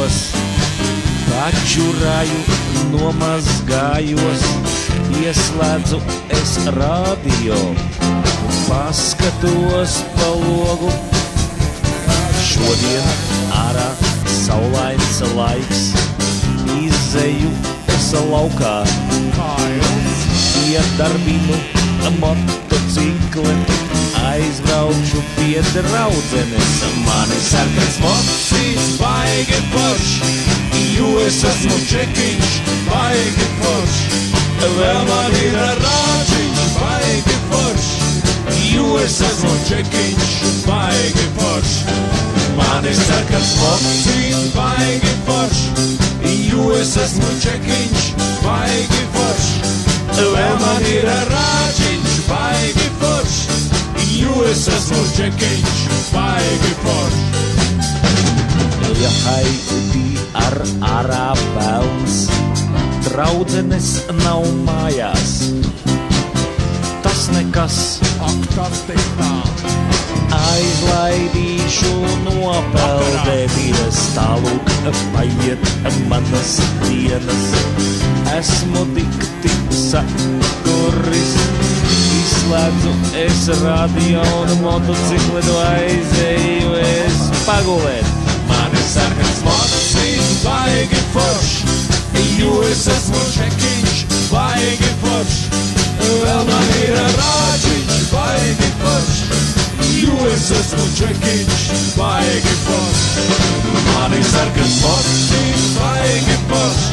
Pačurājos, pačurāju, nomazgājos, ieslēdzu es radio, paskatos pa logu. Šodien ārā saulains laiks, izzeju es laukā, iedarbinu motocikli, aizbraucu pie draudzenes. Mani sarkans mocīs, baigi forši, jo es esmu čekiņš, baigi forši. Vēl man ir rāčiņš, baigi forši, jo es esmu čekiņš, baigi forši. Mani sarkans mocīs, baigi forši, jo es esmu čekiņš, baigi forši. Vēl man ir rāčiņš, baigi forši, jo es esmu čekiņš, baigi forši. Ja haidi ar ārā pelns, draudzenes nav mājās. Tas nekas, ak tas te tā. Aizlaidīšu nopeldēties, tālūk paiet manas dienas. Esmu tik sakuris, izslēdzu es radio un motocikli no aizēju es pagulēt. Mani sarkans mocīs, baigi forši, jo es esmu čekiņš, baigi forši. Vēl man ir rāčiņš, baigi forši, jo es esmu čekiņš, baigi forši. Mani sarkans mocīs, baigi forši,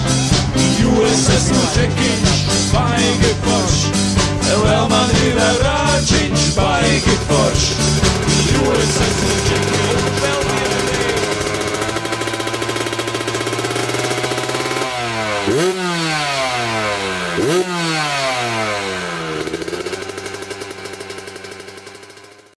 jo es esmu čekiņš, baigi forši. Vēl man ir rāčiņš, baigi forši, jo es esmu čekiņš, vēl vienīgi.